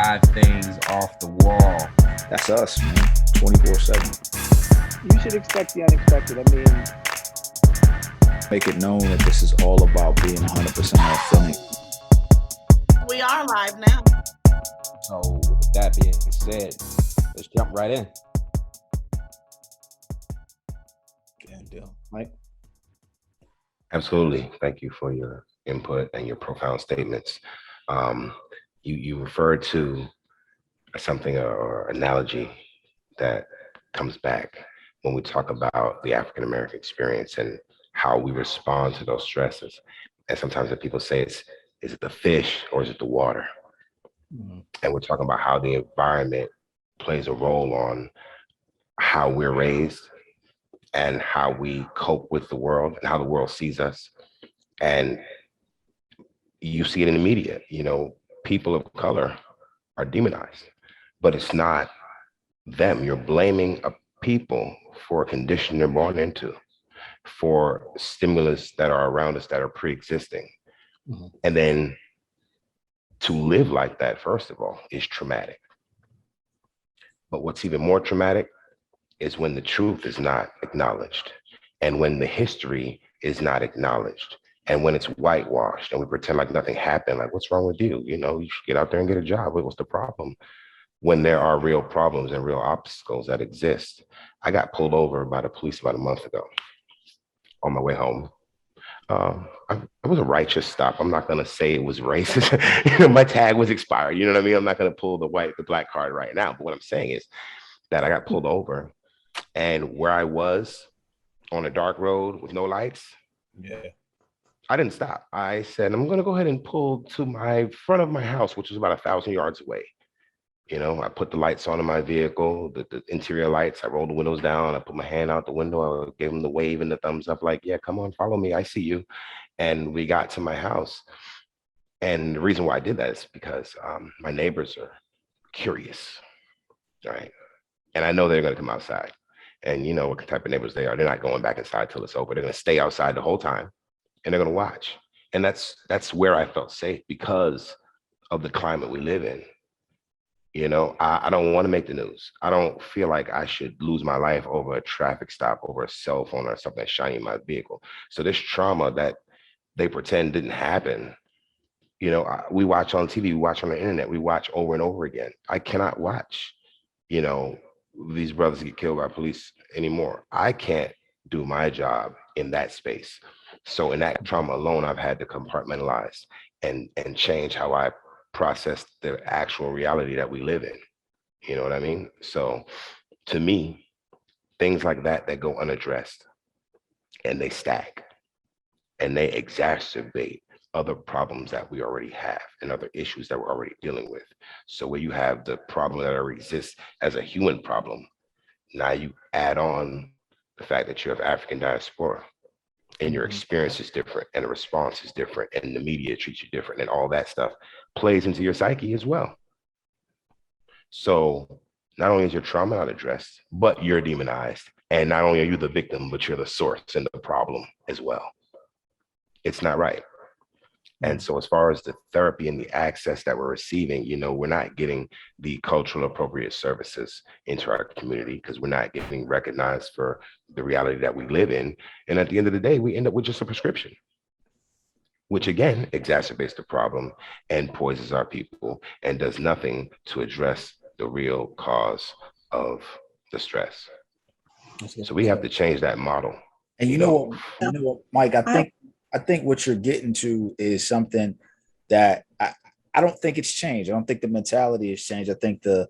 drive things off the wall. That's us, man. 24/7. You should expect the unexpected. I mean, Make it known that this is all about being 100% authentic. We are live now. So, with that being said, let's jump right in. Damn deal. Mike? Absolutely. Thank you for your input and your profound statements. You referred to something or analogy that comes back when we talk about the African American experience and how we respond to those stresses. And sometimes that people say is it the fish or is it the water? Mm-hmm. And we're talking about how the environment plays a role on how we're raised and how we cope with the world and how the world sees us. And you see it in the media, people of color are demonized, but it's not them. You're blaming a people for a condition they're born into, for stimulus that are around us that are pre-existing. Mhm. And then to live like that, first of all, is traumatic. But what's even more traumatic is when the truth is not acknowledged and when the history is not acknowledged and when it's whitewashed and we pretend like nothing happened. Like, what's wrong with you? You should get out there and get a job. What's the problem? When there are real problems and real obstacles that exist. I got pulled over by the police about a month ago on my way home. It was a righteous stop. I'm not going to say it was racist. My tag was expired. You know what I mean? I'm not going to pull the black card right now. But what I'm saying is that I got pulled over and where I was on a dark road with no lights. Yeah. I didn't stop. I said, I'm going to go ahead and pull to my front of my house, which was about 1,000 yards away. I put the lights on in my vehicle, the interior lights. I rolled the windows down. I put my hand out the window. I gave him the wave and the thumbs up, like, yeah, come on, follow me. I see you. And we got to my house. And the reason why I did that is because my neighbors are curious, right? And I know they're going to come outside. And you know what type of neighbors they are. They're not going back inside till it's over. They're going to stay outside the whole time. And they're going to watch. And that's where I felt safe because of the climate we live in. I don't want to make the news. I don't feel like I should lose my life over a traffic stop, over a cell phone or something that's shining in my vehicle. So this trauma that they pretend didn't happen, we watch on TV, we watch on the internet, we watch over and over again. I cannot watch, these brothers get killed by police anymore. I can't do my job in that space. So in that trauma alone, I've had to compartmentalize and change how I process the actual reality that we live in. You know what I mean? So to me, things like that go unaddressed and they stack and they exacerbate other problems that we already have and other issues that we're already dealing with. So where you have the problem that already exists as a human problem, now you add on the fact that you have African diaspora and your experience is different and the response is different and the media treats you different and all that stuff plays into your psyche as well. So not only is your trauma not addressed, but you're demonized. And not only are you the victim, but you're the source and the problem as well. It's not right. And so as far as the therapy and the access that we're receiving, we're not getting the cultural appropriate services into our community because we're not getting recognized for the reality that we live in. And at the end of the day, we end up with just a prescription, which again exacerbates the problem and poisons our people and does nothing to address the real cause of the stress. So we have to change that model. And you know what, Mike, I think what you're getting to is something that I don't think it's changed. I don't think the mentality has changed. I think the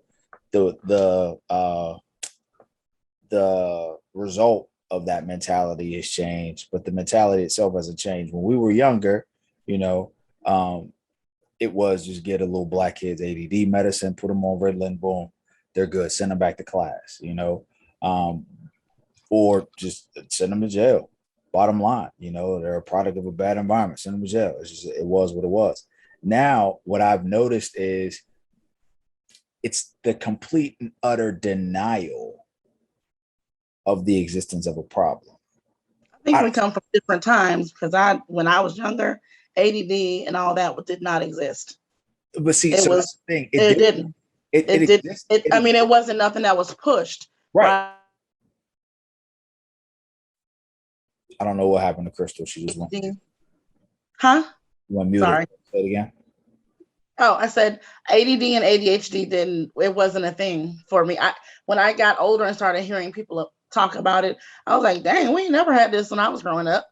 result of that mentality has changed, but the mentality itself hasn't changed. When we were younger, it was just get a little black kid's ADD medicine, put them on Ritalin, boom, they're good. Send them back to class, or just send them to jail. Bottom line, they're a product of a bad environment. Send them to jail. It was what it was. Now, what I've noticed is it's the complete and utter denial of the existence of a problem. I think we come from different times because when I was younger, ADD and all that did not exist. But see, It so that's was, the thing. it didn't. It It did. exists. I mean, it wasn't nothing that was pushed. Right. Right. I don't know what happened to Crystal. She just went. Huh? You want muted. Sorry. Say it again. Oh, I said ADD and ADHD didn't, it wasn't a thing for me. When I got older and started hearing people talk about it, I was like, dang, we never had this when I was growing up.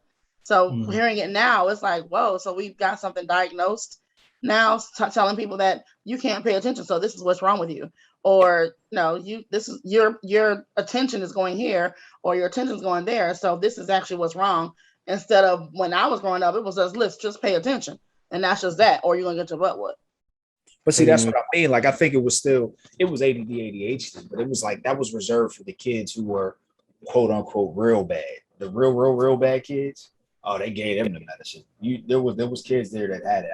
So hearing it now, it's like, whoa, so we've got something diagnosed now, telling people that you can't pay attention. So this is what's wrong with you. Or no, this is your attention is going here, or your attention is going there. So this is actually what's wrong. Instead of when I was growing up, it was just, let's just pay attention. And that's just that, or you're gonna get your butt whooped. But see, that's what I mean. Like, I think it was ADD, ADHD, but it was like that was reserved for the kids who were quote unquote real bad. The real bad kids. Oh, they gave them the medicine. There was kids there that had it.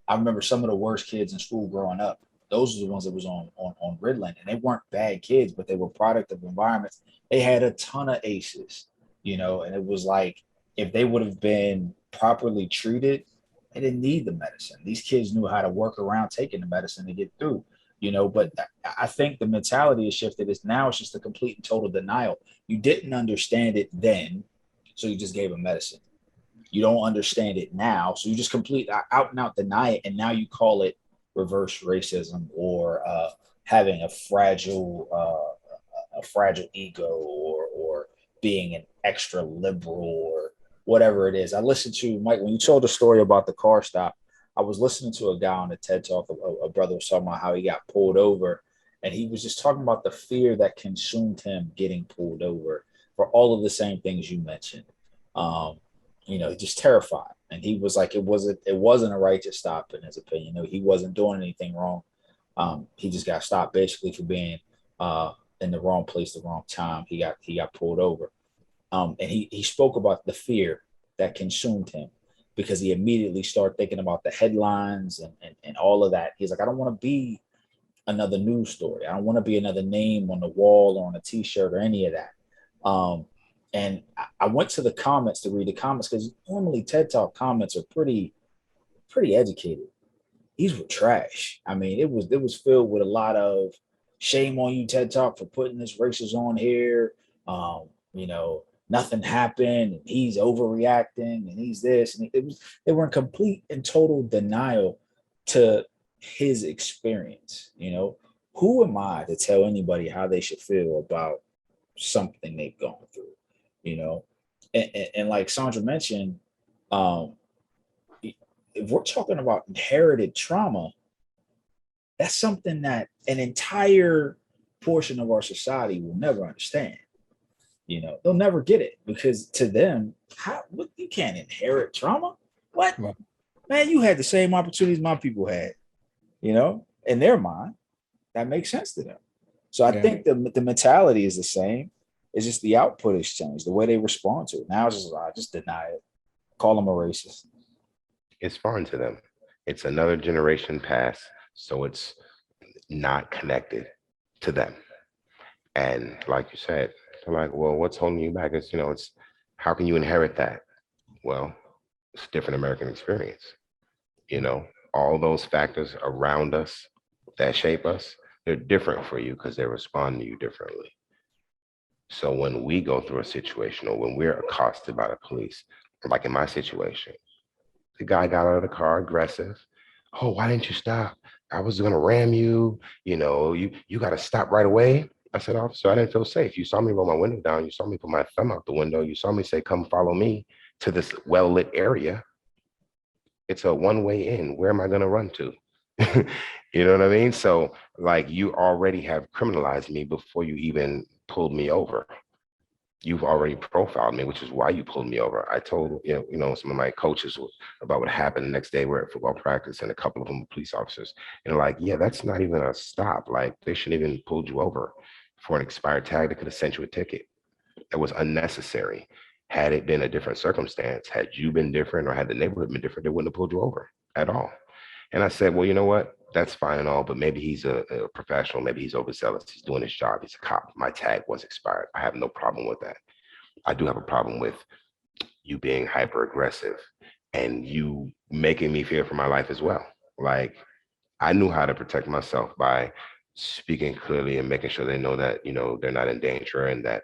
I remember some of the worst kids in school growing up. Those were the ones that was on Ritalin, and they weren't bad kids, but they were product of environments. They had a ton of aces, and it was like if they would have been properly treated, they didn't need the medicine. These kids knew how to work around taking the medicine to get through, but I think the mentality has shifted. Now it's just a complete and total denial. You didn't understand it then, so you just gave them medicine. You don't understand it now, so you just out and out deny it, and now you call it reverse racism or having a fragile ego or being an extra liberal or whatever it is. I listened to Mike when you told the story about the car stop. I was listening to a guy on the TED Talk. A brother was talking about how he got pulled over, and he was just talking about the fear that consumed him getting pulled over for all of the same things you mentioned. Just terrified. And he was like, it wasn't a righteous stop in his opinion. He wasn't doing anything wrong. He just got stopped basically for being in the wrong place, the wrong time. He got pulled over. And he spoke about the fear that consumed him because he immediately started thinking about the headlines and all of that. He's like, I don't want to be another news story. I don't want to be another name on the wall or on a t-shirt or any of that. And I went to the comments to read the comments because normally TED Talk comments are pretty educated. These were trash. I mean, it was filled with a lot of shame on you, TED Talk, for putting this racist on here. Nothing happened, and he's overreacting, and he's this, and they were in complete and total denial to his experience. Who am I to tell anybody how they should feel about something they've gone through? And like Sandra mentioned, if we're talking about inherited trauma, that's something that an entire portion of our society will never understand. They'll never get it because to them, you can't inherit trauma. What? Right. Man, you had the same opportunities my people had, in their mind. That makes sense to them. So I think the mentality is the same. It's just the output has changed, the way they respond to it. Now it's just, I just deny it, call them a racist. It's foreign to them. It's another generation past, so it's not connected to them. And like you said, they're like, well, what's holding you back? It's how can you inherit that? Well, it's a different American experience. All those factors around us that shape us, they're different for you because they respond to you differently. So when we go through a situation or when we're accosted by the police, like in my situation, the guy got out of the car aggressive. Oh, why didn't you stop? I was going to ram you. You got to stop right away. I said, officer, I didn't feel safe. You saw me roll my window down. You saw me put my thumb out the window. You saw me say, come follow me to this well-lit area. It's a one-way in. Where am I going to run to? You know what I mean? So like you already have criminalized me before you even pulled me over. You've already profiled me, which is why you pulled me over. I told some of my coaches about what happened the next day. We're at football practice and a couple of them were police officers, and like, yeah, that's not even a stop. Like they shouldn't even pulled you over for an expired tag that could have sent you a ticket. That was unnecessary. Had it been a different circumstance, had you been different or had the neighborhood been different, they wouldn't have pulled you over at all. And I said, well, you know what? That's fine and all, but maybe he's a professional. Maybe he's overzealous. He's doing his job. He's a cop. My tag was expired. I have no problem with that. I do have a problem with you being hyper aggressive and you making me fear for my life as well. Like I knew how to protect myself by speaking clearly and making sure they know that, they're not in danger and that,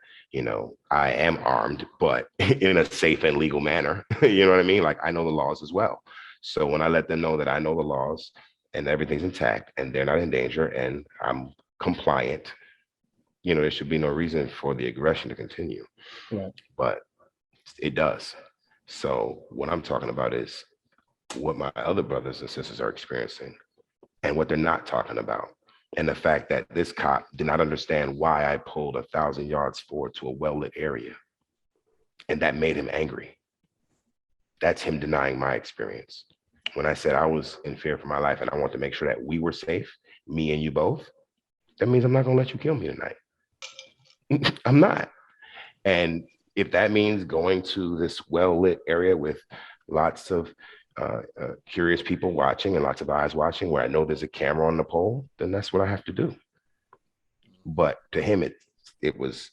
I am armed, but in a safe and legal manner. You know what I mean? Like, I know the laws as well. So when I let them know that I know the laws and everything's intact and they're not in danger and I'm compliant, there should be no reason for the aggression to continue. Right. But it does. So what I'm talking about is what my other brothers and sisters are experiencing and what they're not talking about. And the fact that this cop did not understand why I pulled 1,000 yards forward to a well-lit area. And that made him angry. That's him denying my experience. When I said I was in fear for my life and I want to make sure that we were safe, me and you both, that means I'm not gonna let you kill me tonight. I'm not. And if that means going to this well-lit area with lots of curious people watching and lots of eyes watching where I know there's a camera on the pole, then that's what I have to do. But to him, it was,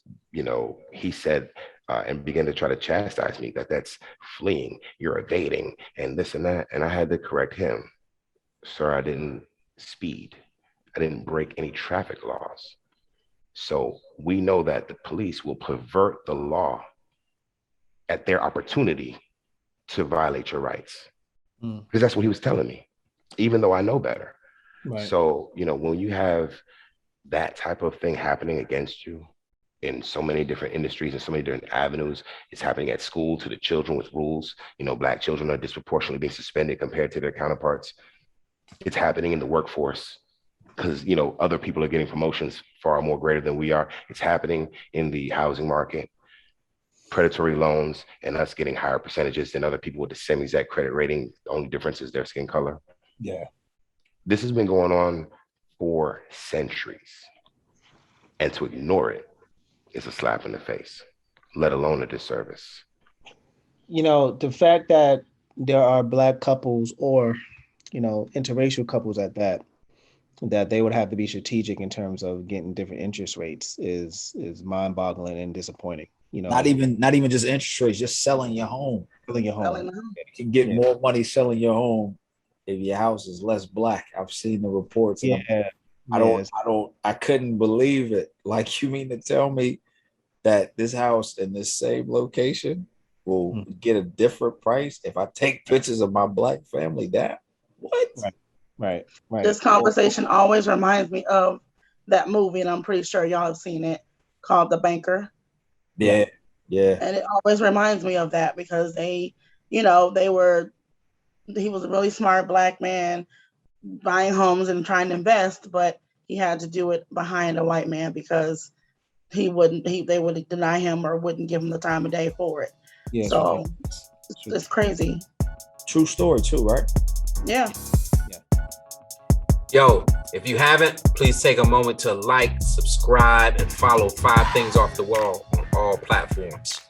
he said and began to try to chastise me that's fleeing, you're evading and this and that. And I had to correct him. Sir, I didn't speed. I didn't break any traffic laws. So we know that the police will pervert the law at their opportunity to violate your rights. Because that's what he was telling me, even though I know better. Right. So, when you have that type of thing happening against you in so many different industries and so many different avenues, it's happening at school to the children with rules. Black children are disproportionately being suspended compared to their counterparts. It's happening in the workforce because, other people are getting promotions far more greater than we are. It's happening in the housing market. Predatory loans and us getting higher percentages than other people with the same exact credit rating. The only difference is their skin color. Yeah. This has been going on for centuries. And to ignore it is a slap in the face, let alone a disservice. The fact that there are Black couples or, interracial couples at that they would have to be strategic in terms of getting different interest rates is mind-boggling and disappointing. Not even just interest rates, just selling your home. Selling your home. Selling the home. You can get more money selling your home if your house is less Black. I've seen the reports. And I couldn't believe it. Like, you mean to tell me that this house in this same location will get a different price if I take pictures of my Black family down? What? Right. This conversation always reminds me of that movie, and I'm pretty sure y'all have seen it, called The Banker. Yeah. And it always reminds me of that because he was a really smart Black man buying homes and trying to invest, but he had to do it behind a white man because they would deny him or wouldn't give him the time of day for it. Yeah, so it's crazy. True story too, right? Yeah. Yo, if you haven't, please take a moment to like, subscribe, and follow 5 Things Off the Wall on all platforms.